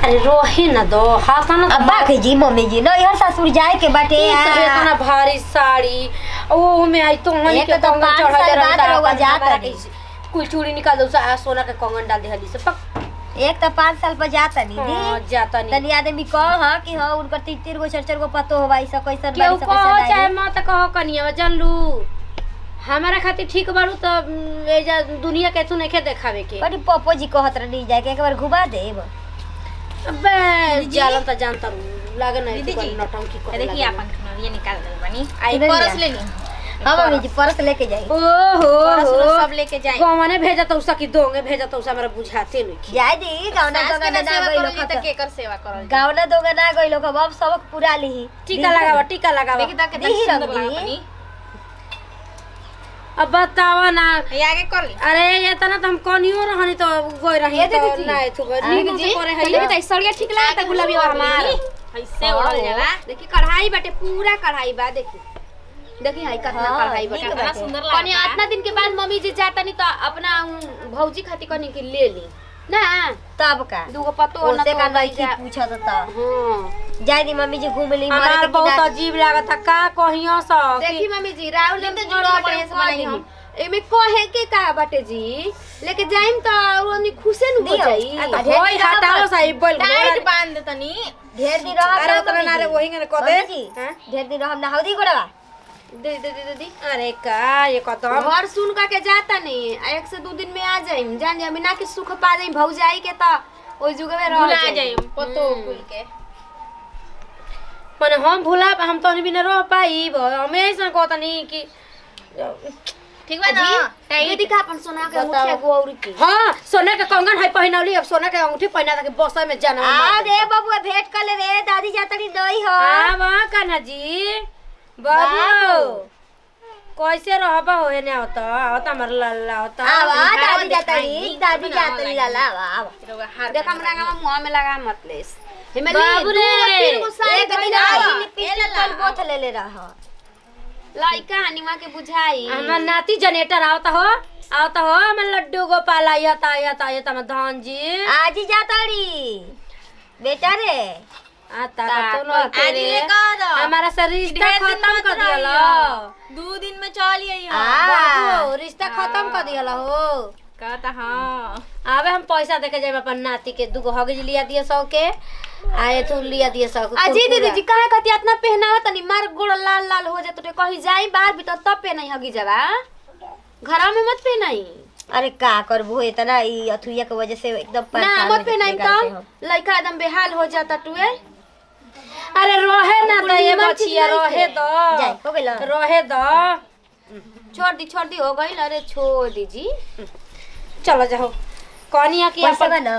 अरे रोहे ना दो हाथ ना अब बाकी जी मम्मी जी ना यार ससुर जाए के बाटे तो इतना भारी साड़ी ओ में आई तो हनी एक के तो कंगन 5 चढ़ा साल दे बाद रहा रउआ जाता था नहीं। कुल चूड़ी निकाल दो सोना के कंगन डाल दे हली से पक एक तो 5 साल पर जाता नहीं हां दी जाता नहीं तनी आदमी कह कि हां उनकर 3 गो 4 गो पतो होवा ई सब कैसन केहू बाड़ी सब कहो कैसन चाहे दाई मत कहो कनिया जानलू हमारा खातिर ठीक बारू तो एजा दुनिया के तू नहीं देखावे के बड़ी पप्पो जी कहत रही जाए के एक बार घुमा देब अबे जालन त जानता लागे नहीं दीदी जी, नौटंकी कर देखिए अपन ये निकाल दे बनी आई इधर परस लिया। लेनी हां मम्मी जी परस लेके जाई ओहो परस उरस सब लेके जाए कौने भेजा तो उसकी दोंगे भेजा तो हमरा बुझाते नहीं जाई दी गावना दोगा ना गइलो त खत केकर सेवा करल गावना दोगा ना गइलो खब अब सबक पूरा लिही टीका लगावा देखि त दी कितना सुंदर रंगी। लागत बनी अब बतावा ना ये आगे कर ली अरे ये तना तो हम कोनियो रहनी तो गोई रही ये तो दीदी जी। नहीं तू नीमन से करे है देखि त सड़िया ठीक लागत गुलाबी और हमार ऐसे ओढ़ल जाला देखि कढ़ाई बाटे पूरा कढ़ाई बा देखि देखि हाई कितना हाँ, कढ़ाई बाटे नीक कितना बाटे। सुंदर लागत कनी इतना दिन के बाद मम्मी जी जाता नहीं तो अपना भौजी खाती कनी के ले ली ना तब का दूगो पतो न ओसे तो का नहीं नहीं जा पूछत त हां जाई दी मम्मी जी घूम ली मारे हमार के बहुत किनारे अजीब लागत था का कहियो सा देखी मम्मी जी राहुल ने तो जोड़ा बढ़िया से बनाई हम एमे कहे के का बाटे जी लेके जाइम तो ओनी खुशे न हो दियो। जाई आ, होई हटाओ सही बोल टाइट बांध तनी ढेर दिन रह अरे उतना ना रे वही ने कह दे जी हैं? ढेर दिन हम ना हौदी गोड़वा दे दे दे दे अरे का ये कदम घर सुन का के जाता नहीं आ 1 से 2 दिन में आ जाइम जान जा बिना के सुख पा जाइम भौजाई के त ओई जुगे में रह जाइम पतो कुल के माने हम भूला हम तो बिना रह पाई हमेशा कहतनी कि ठीक बा ना ये दिखा अपन सोना के मुठिया गौरी की हां सोना के कंगन है पहनौली अब सोना के अंगूठी पहना के बस में जाना आ रे बबुआ भेंट कर ले रे दादी जातड़ी दई हो हां वाह कान्हा जी बाबू कैसे रहबा होए ने होता हमर लल्ला होता आवा दादी जातड़ी लाला आवा देख हमरा गांव मुंह में लगा मत लेस हिमे बाबू रे, एक दिन आई लिपस्टिक कल बोथ ले ले रहा लइका हनीमा के बुझाई हमर नाती जनरेटर आवता हो हमर लड्डू गोपाल आयता हमर धान जी आज ही जातड़ी बेटा रे आता तो न आज ले कह दो हमारा से रिश्ता खत्म कर दियला 2 दिन में चल आई बाबू रिश्ता खत्म कर दियला हो कहता हां आबे हम पैसा देके जाए अपन नाती के 2 हगिज लिया दिए 100 के आए तू लिया दिए 100 के अजी दीदी जी काहे कहती इतना पहनावा तनी मार गोड़ लाल लाल हो जात तो कहीं जाई बाहर भीतर तब पे नहीं हगी जावा घरा में मत पहनाई अरे का करबो इतना ई अथुया के वजह से एकदम ना परेशान मत पहनाई तब लइका एकदम बेहाल हो जाता टुए अरे रहे ना तो ये नीमन चीज बचिया नहीं रहे थे। दो जाए हो गेल रहे दो छोड़ दी हो गई अरे छोड़ दीजी चलो जाओ कनिया की पैसा अपन ना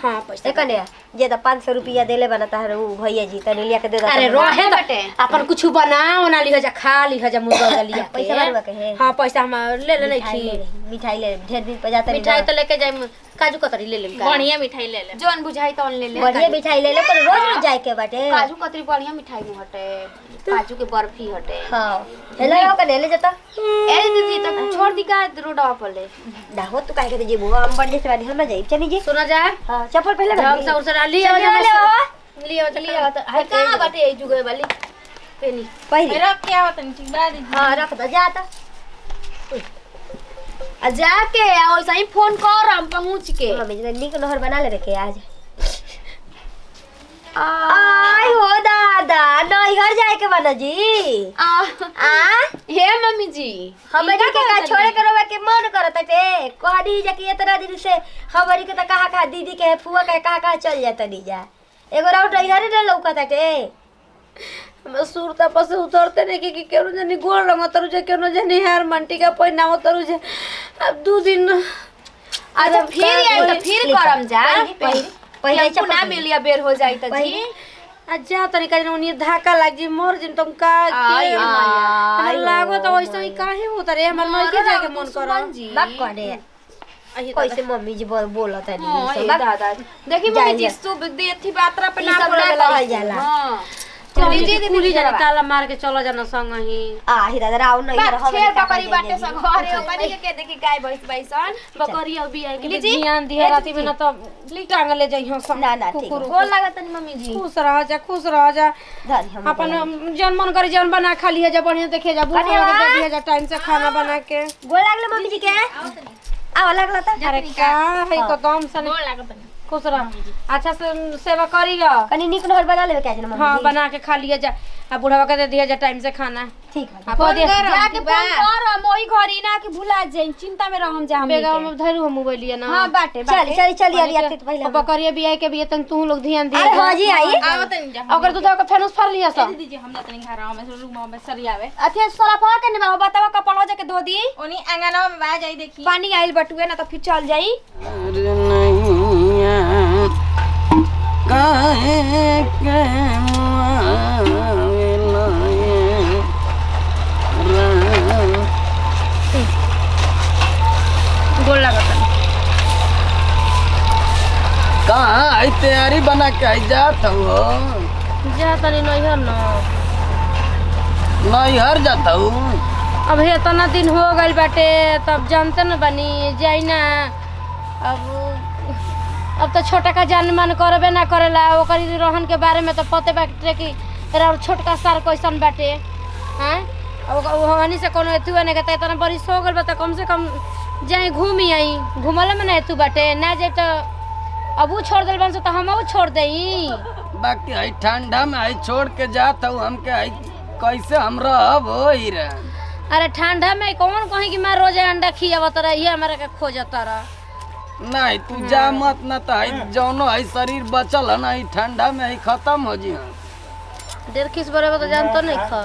हां पैसा एकने जे त 500 रुपया देले बना तार उ भैया जी तनी लिया के दे अरे दो रहे दो बटे। अपन कुछ बनाओ ना लिहो जा खा लिहो जा मुर्गा लिया के पैसा भरवा के है हां पैसा हम ले ले नहीं मिठाई ले ढेर दिन पे जाता मिठाई तो लेके जाए काजू कतरी ले ले बढ़िया मिठाई ले ले जोन बुझाई तो ले ले बढ़िया मिठाई ले ले पर रोज रोज जाए के बाटे काजू कतरी बढ़िया मिठाई में हटे काजू के बर्फी हटे हां हेलो हो के ले जता ए दीदी तब छोड़ दी का रोडवा पर ले ना हो तू काहे के जे बुआ हम बड़े से वाली हम जाई चली जी सुना जा हां चप्पल पहले ढंग से उसे लियो लियो लियो हाय कहां बाटे ए जुगे वाली पेनी पहले रख के आवत नहीं ठीक बा दीदी हां रख दो जाता आ जाके आ वैसे ही फोन कर हम पहुंच के मम्मी जी निक नहर बना ले रखे आज आई हो दादा नैहर जाए के बना जी आ आ हे मम्मी जी हमरी के का छोड़े के रोवे के मन करत टे कहडी जा कि इतना दिन से हमरी के त कहा दीदी के फुआ के कहा चल जात नी जा एगो राउट नैहर ने लौकत टे हम सुरता पसे उतरते नहीं कि केनो जनी गोल रंग तरु जे केनो जनी हार मंटी का पहिना तरु जे अब 2 दिन अच्छा फिर आई तो फिर करम जा पहले चप्पल ना मिलिया बेर हो जाई त जी अच्छा तरीका जन उनी धाका लाग जी मोर जिन तुम का आई हमरा लागो तो वैसे ही काहे होता रे हमर नहीं के जाके मन करा बात करे कैसे मम्मी जी बोलत है हां दादा देखी मम्मी जी शुभ देथी बात्रा पे ई ना सब ना बोलेला कहल जाला। हां कुली जाने ताला मार के चलो जाना संग ही आ ही दादा राव नहीं रहा छेर बकरी बाटे स घरे ओकरी के देखि गाय भैंस बैसन बकरिया भी आई के ध्यान दिया राती में ना तो टांग ले जाई हो ना ना ठीक है। गोल लागत नहीं मम्मी जी। खुश रह जा धरी हम अपन जन मन करे जन बना खा लिया जा बढ़िया देखे जा बुढ़ा के दे दिया जा टाइम से खाना बना के गोल लागले मम्मी जी के आ लागला त अरे का है कदम से गोल लागत नहीं। खुश रह अच्छा से सेवा करियो कनी निक नहर बना लेवे के जना मम्मी हां बना के खा लिया जा आ बुढ़वा के दे दिया जा टाइम से खाना ठीक है। आप दे जाके फोन कर मोई घरी ना कि भुला जाई चिंता में रहम जा हम बेगा में धरू हम मोबाइल लिया ना हां बाटे चल यार यार तो पहले बकरिया भी आई के भी तन तू लोग ध्यान दिए अरे हां जी आई आवत नहीं जा अगर तू तो फेनस फर लिया सब दीदी हम ना तनी घर में रूम में सरियावे अथे सराफा के ने बतावा कपड़वा जाके धो दी ओनी अंगना में बा जाई देखी पानी आइल बटुए ना तो फिर चल जाई अरे नैया काहे के गोल लागत कहाँ आई तैयारी बना के आई जात हो जा तनी नैहर न नैहर जाता हूँ अब हे इतना दिन हो गइल बाटे तब जानते न बनी जाई ना अब तो छोटा का जान मन करबे ना करेला ओकरी रहन के बारे में तो पते बाटे कि तेरा छोटका सार कैसन बाटे हैं वहानी से कोनो एतुआ नहीं कहता इतना बड़ी सो गइल बा त कम से कम जाई घूमी आई घुमला में ना एतु बाटे ना जाए तो अब ऊ छोड़ दिल बन से तो हम छोड़ देई बाकी आई ठंडा में आई छोड़ के जाता हूँ हमके आई कैसे हम रहब हो ही रे अरे ठंडा में कौन कहीं कि मैं रोज अंडा खियावत रही हमारा के खोजत रह नहीं तू जा मत ना तो आई जौनो आई शरीर बचल है ना आई ठंडा में आई खत्म हो जी देर किस बरे तो जानतो नहीं खा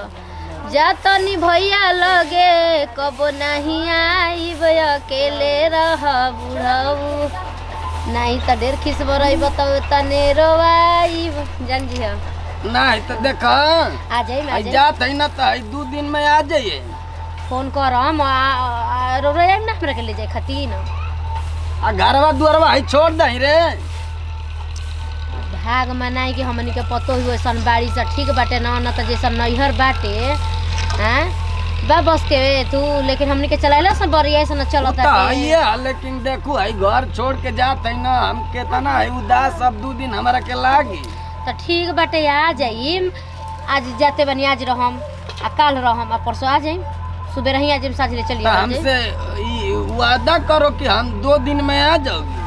जा तनी भैया लगे कबो नहीं आईब अकेले रह बुढ़ऊ नहीं तो देर खिस बरई बताओ तने रोवाईब जान जी हम नहीं तो देखा आ जाई आई जात है ना तो आई 2 दिन में आ जाइए फोन कर हम रोया ना हमरा के ले जाए खती ना आ घरवा दुआरवा आई छोड़ दही रे भाग मनाई के हमनी के पतो हुए सन बाड़ी से ठीक बाटे ना न त जैसा नैहर बाटे हैं बा बस के तू लेकिन हमनी के चलाइला से बरिया से न चलत तो आइए लेकिन देखू आई घर छोड़ के जात है ना हम केतना है उदास अब 2 दिन हमारा के लागी तो ठीक बाटे आ जाइम आज जाते बनी आज रहम आ कल रहम आ परसों आ जाइम सुबह रही आज साझे चलिए तो हमसे वादा करो कि हम 2 दिन में आ जाओगी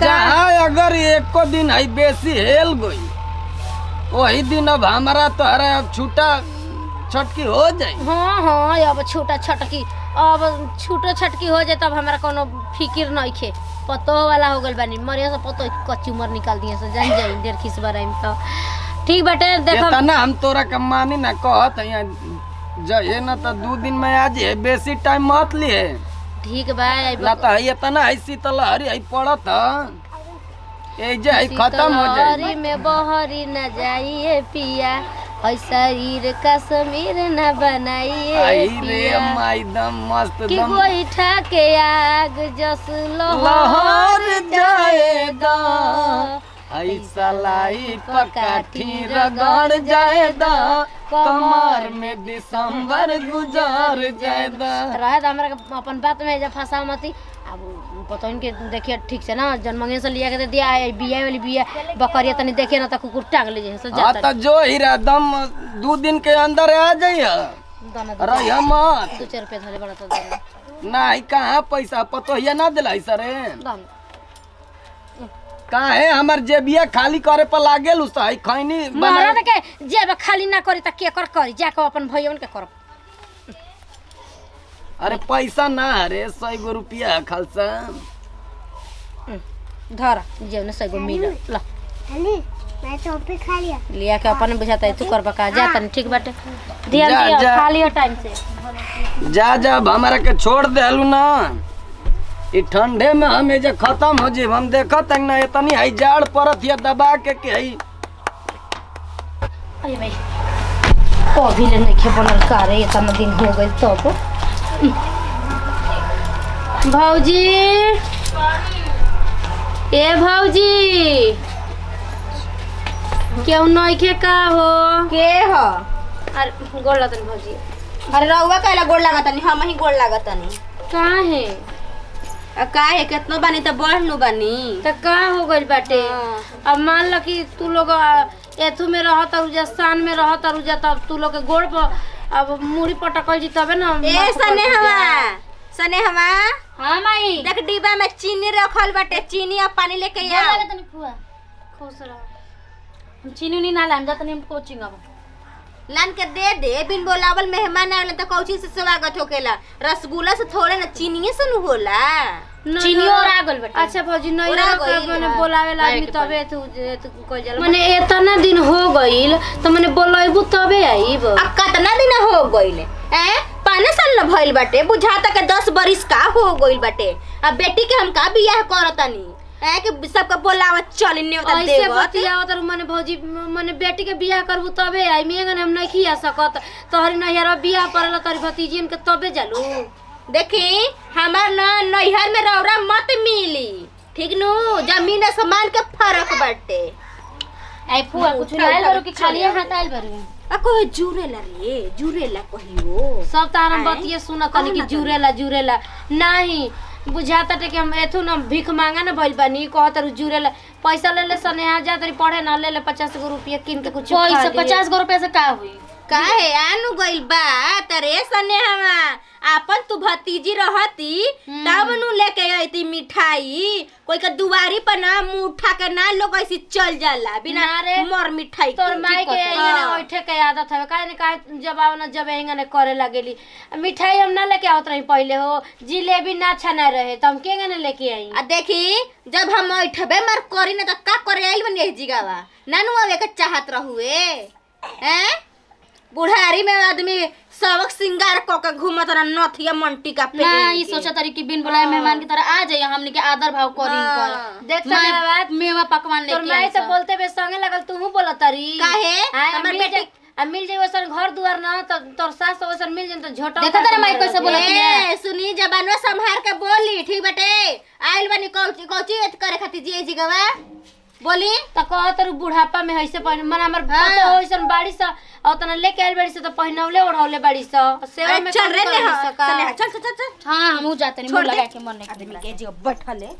जहाँ अगर एको दिन है बेसी हेल गई वही दिन अब हमारा तो अरे अब छूटा छटकी हो जाए हाँ हाँ अब छोटा छटकी अब छूटो छटकी हो जाए तब हमारा कोनो फिकिर नहीं खे पतो वाला हो गल बानी मरिया से पतो कच्ची उमर निकाल दिए से जान जाई देर खिस बराइम तो ठीक बाटे देखो इतना हम तोरा के मानी ना कहत है जहे ना तो 2 दिन में आ जाए बेसी टाइम मत लिए ठीक बा ना तो है इतना है शीतल हरी है पड़त ए जे है खत्म हो जाए हरी में बहरी न जाइए पिया और शरीर कश्मीर न बनाइए आई रे पिया माई दम मस्त कि दम गोईठा के आग जस लहर लहर जाएगा ऐसा लाई पकाठी रगड़ जाएगा कमर में दिसंबर गुजार जाएगा रहे तो हमारा अपन बात में जब फंसा मती अब पता इनके देखिए ठीक से ना जन्मंगे से लिया के दे दिया है बिया वाली बिया बकरिया तनी देखिए ना तो कुकुर टांग ले जैसे हाँ जाता तो जो हीरा दम 2 दिन के अंदर आ जाइए रहिया मत 2-4 रुपया धरे बड़ा तो नहीं कहाँ पैसा पतो हिया ना दिलाई सरे कहाँ है हमार जेबिया खाली करे पर लागेल उस है खैनी महाराज के जेब खाली ना करी त के कर करी जाके अपन भैया के कर अरे पैसा ना रे 100 रुपया खालसा धर जेब ने 100 मिल ल मैं तो पे खा लिया लिया के अपन बुझाता है तू कर बका जा तनी ठीक बाटे ध्यान जा, दियो जा। खा लियो टाइम से जा जा हमारा के छोड़ देलू ना ई ठंडे में हम जे खत्म हो जीव हम देखत है ना इतनी है जाड़ परत या दबा के है अरे भाई कभी ले नहीं खे बनल कारे इतना दिन हो गए तो भौजी ए भौजी क्यों नइखे का हो? के ह? अरे गोड़ लगतन भौजी। अरे रउआ कहला गोड़ लागतनी, हम ही गोड़ लागतनी। काहे? का है केतनो बानी त बढ़ नु बानी। त का हो गइल बाटे? हाँ। अब मान ल कि तू लोग एथु में रहत रुजा, स्थान में रहत रुजा, तब तू लोग के गोड़ पर अब मुड़ी पटकल जी तबे ना। ए सने हवा हां माई देख डिब्बा में चीनी रखल बाटे, चीनी और पानी लेके जा आ। तनी फुआ खुश रह। हम चीनी नहीं ना लाम जा तनी हम कोचिंग अब लान के दे बिन बोलावल मेहमान आवेला त कौची से स्वागत होकेला। रसगुल्ला से थोड़े ना चीनी से नु होला। चीनी और आ गइल बाटे। अच्छा भौजी नहीं और आ गइल, मने बोलावेला आदमी तबे तू कोई जाला। मने एतना दिन हो गइल त मने बोलैबू तबे आइब। अब कितना दिन हो गइले? 5 साल न भइल बाटे, बुझाता के 10 बरिस का हो गइल बाटे। अब बेटी के हम का बियाह करतानी कि सबका बोलावत चली ने उता देव। ऐसे बतियावत रु मने भौजी मने बेटी के बियाह करबू तबे आई। मेगन हम नहीं खिया सकत। तोहरी नैहर बियाह परल तोरी भतीजी के तबे जालू। देखी हमार न नैहर में रौरा मत मिली, ठीक नु? जमीन आसमान के फर्क बाटे। आई फुआ कुछ लाइल बरु कि खाली हाथ आइल बरु? आ कोई जुरेला रे, जुरेला कहियो। सब तारम बतिये सुनत तनी कि जुरेला नहीं बुझाता टे कि हम एथु न भीख मांगा न भइल बानी। कहत रु जुरेला पैसा ले सनेहा जा तरी पढ़े न ले 50 गो रुपया किन के कुछ पैसा 50 गो रुपया से का हुई? काहे आनु गइल बा तरे सने हवा आपन तू भतीजी रहती तब नु लेके आईती मिठाई। कोई का दुआरी पर ना मुंह उठा के ना लोग ऐसे चल जाला बिना मर मिठाई। तोर माई के एंगने ओठे के आदत हवे काहे न काहे जब आव न जब एंगने करे लागेली। मिठाई हम ना लेके आवत रही पहले हो, जिलेबी ना छना रहे त हम केंगने लेके आई। आ देखी जब हम ओठबे मर करी ना त का करे आइल बनी ए जिगावा नानु आवे के चाहत रहुए हैं? बुढ़ारी में आदमी सबक सिंगार क के घूमत रह नथिया मंटी का पे। ना ई सोचा तरी कि बिन बुलाए मेहमान की तरह आ जाइए, हमनी के आदर भाव करी कर। देख मेरा बात मेवा पकवान लेके तोर माई से बोलते बे संगे लगल तूहू बोलत तरी। काहे हमर बेटी मिल जाई वसन घर दुआर ना त तोर सास वसन मिल जन त झोटा। देखा तेरा माई कैसे बोलत है? सुनी जबानवा संभार के बोली, ठीक बटे? आइल बनी कोची करे खातिर जी जिगवा बोली त कहत रु बुढ़ापा में हइसे पहिन मन हमर पतो होइसन बाड़ी स और तना लेके आइल बाड़ी स त पहिनवले ओढ़ौले बाड़ी स सेवा में चल रे चल हां हमहू जाते नहीं मुंह लगा के मन नहीं आदमी के जो बैठले।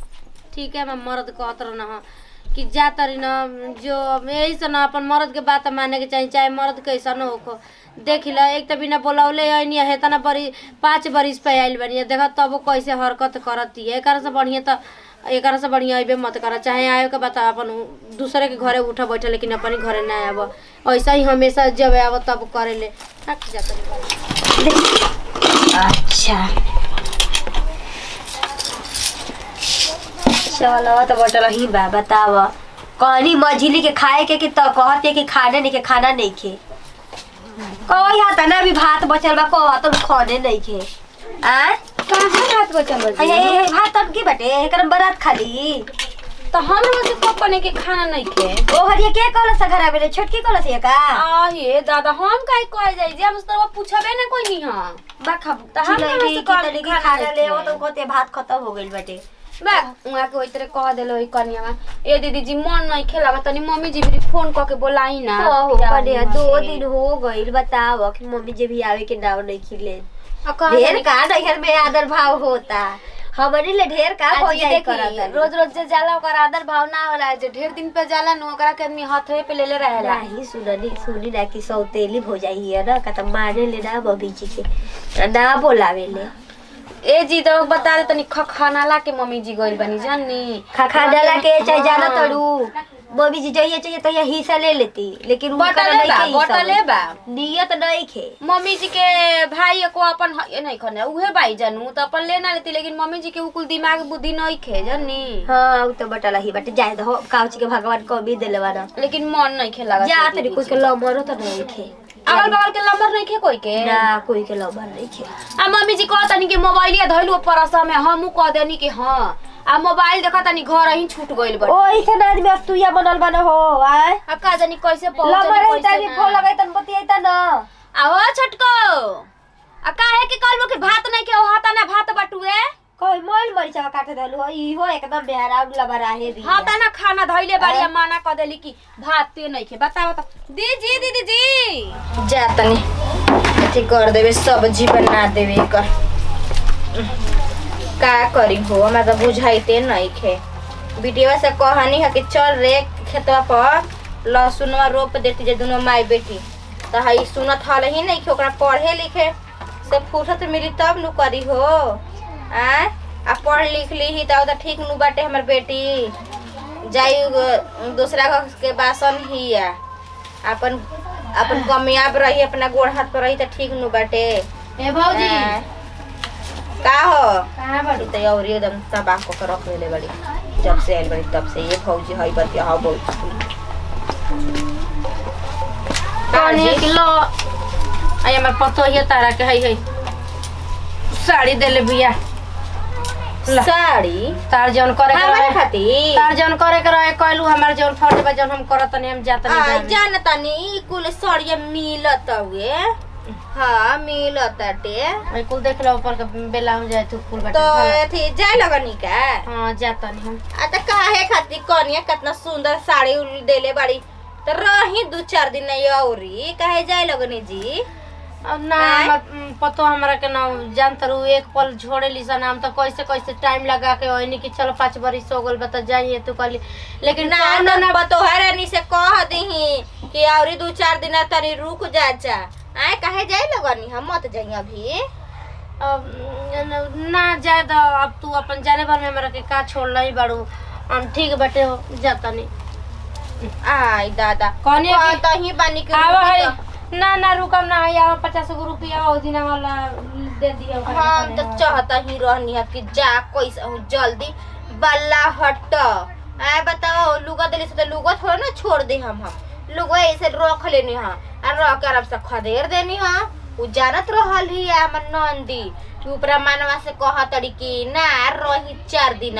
ठीक है मैं मर्द कहत रह ना कि जा तरी न जो यही से ना अपन मर्द के बात माने के चाहिए, चाहे मर्द कैसा न हो। देख ल एक त बिना बोलावले आइनी है तना बरी 5 बरिस पे आइल बनी देख तब कैसे हरकत करती है। एकर से बढ़िया त एकर से बढ़िया अइबे मत कर। चाहे आयो के बता अपन दूसरे के घरे उठा बैठा लेकिन अपने घरे ना आब। ऐसा ही हमेशा जब आब तब करे ले थक जाता। अच्छा चलो तो बटल ही बा बताव कहनी मझिली के खाए के तो कहते कि खाने नहीं के खाना नहीं खे कोई हाथ ना भी भात बचल बा कहत तो खाने नहीं खे। आ कहां भात बचल बा? ए भात तब की बटे एकरम बरात खाली तो हमरो से पपने के खाना नहीं खे। ओ हरिया के कहला से घर आबे छोटकी कहला से का? आ हे दादा हम काहे कह जाई जे हम तो पूछबे ना कोई नहीं हां बा खब चिलई की तनी की खाना ले ओ तो कहते भात खत्म हो गइल बटे। बा उहा के ओइ तरह कह देलो ओइ कनिया ए दीदी जी मन नहीं खेला तनी मम्मी जी भी फोन क के बोलाई ना। हो कने 2 दिन हो गइल बताव कि मम्मी जे भी आवे के नाव नहीं खिले। ढेर का नैहर में आदर भाव होता हमनी ले ढेर का हो जाए करत। रोज रोज जे जाला ओकर आदर भाव ना होला, जे ढेर दिन पे जाला न ओकरा के आदमी हाथे पे लेले रहेला। नहीं सुनी ना कि सौतेली हो जाई है ना का त माने ले ना बबी जी के ना बोलावे ले। ए जी तो बता दे तनी खानाला के मम्मी जी गइल बनी जानी खानाला के चाहे जाना तड़ू बबी जी चाहिए तो ये हिस्सा ले लेती लेकिन बटले बा नियत नहीं खे। मम्मी जी के भाई को अपन नहीं खने उहे भाई जानू तो अपन लेना लेती लेकिन मम्मी जी के उकुल दिमाग बुद्धि नहीं खे जानी। हां उ तो बटला ही बट जाए दो काउच के भगवान को भी देले वाला लेकिन मन नहीं खेला जा तरी कुछ के लमरो तो नहीं खे। अगल बगल के नंबर नहीं खे कोई के ना कोई के नंबर नहीं खे। आ मम्मी जी कहतनी कि मोबाइलिया धइलु परसा में हमहु कह देनी कि हां आ मोबाइल देखा तनी घर ही छूट गइल बा। ओ ऐसे आदमी अब तू या बनल बन हो आय आ का जानी कैसे पहुंचल लमरे तानी फोन लगाई तन बतियाई त न आ हो छटको आ काहे कि कहलबो कि भात नहीं के हाता ना भात बटुए कोई मोल मरीचा काट देलु इहो एकदम बेहरा लबरा हे दी हाँ तना खाना धइले बाड़ी माना क देली कि भात ते नहीं खे बताओ तो दीदी जी जा तनी अथी कर देबे सब्जी बना देबे कर का करी हो हमरा तो बुझाइते नहीं खे बिटिया से कहानी है कि चल रे खेतवा पर लहसुनवा रोप देती जे दोनों माई बेटी तो हई सुनत हल ही नहीं कि ओकरा पढ़े लिखे से फुर्सत मिली तब नु करी हो आ पढ़ लिख ली तो ठीक नु बाटे हमर बेटी जाई दूसरा के बासन ही अपन अपन कामयाब रही अपना गोड़ हाथ पर रही तो ठीक नु बाटे ए भौजी का हो कहां बड़ी तो और एकदम तबाह को रख ले बड़ी जब से आइल बड़ी तब से ये भौजी हई बतिया हां भौजी पानी किलो आई हमर पतो ही तारा के हई साड़ी देले बिया साड़ी तार जौन करे के हमारे रहे खातिर तार जौन करे के रहे कहलू हमार जौन फर्ज बा जौन हम करत नहीं हम जात नहीं जानता नहीं कुल साड़िया मिलत हुए हाँ मिलत टे आई कुल देख लो ऊपर के बेला हो जाए तो कुल तो बाटे अथी जाए लगनी का हां जाता नहीं हम आ त काहे खातिर कनिया कितना सुंदर साड़ी देले बाड़ी तो रही 2-4 दिन नहीं औरी काहे जाए लगनी जी अब ना हमर पतो हमरा के ना जानत रहू एक पल छोड़े ली सन हम तो कैसे कैसे टाइम लगा के ओइनी कि चलो 5 बरिस हो गेल बता जाइए तू कहली लेकिन ना ना बतोहरा नी से कह दही कि औरी 2-4 दिन तनी रुक जा आए काहे जाए लगनी हम मत जाई अभी अब ना जाए तो अब तू अपन जाने भर में हमरा के का छोड़ लाई बाड़ू हम ठीक बाटे हो जाता नहीं आई दादा कौने की- तही बानी के आवा रुकी है तो। ना ना रुकम ना है आवा 50 रुपया ओ दिन वाला दे दिया हम तो चाहता ही रहनी है कि जा कैसे हूँ जल्दी बल्ला हट आए बताओ लुगा दिली से तो लुगा थोड़ा ना छोड़ दे हम लुगा ऐसे रख लेनी हाँ और रख के आराम से खदेड़ देनी हाँ उ जानत रहल ही हमर नंदी कि ऊपरा मानवा से कहतड़ी कि ना रही 4 दिन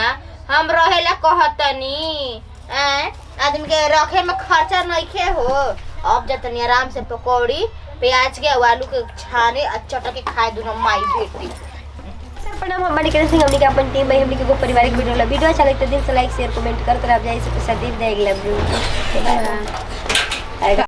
हम रहेला कहतनी आदमी के रखे में खर्चा नहीं हो अब जतनी आराम से पकौड़ी प्याज के आलू के छाने अच्छा के खाए दोनों माई बेटी प्रणाम हमारे के सिंह हमनी के अपन टीम में हमनी के को पारिवारिक वीडियो अच्छा लगता है दिल से लाइक शेयर कमेंट करते रह जाए इसके साथ दी देख ले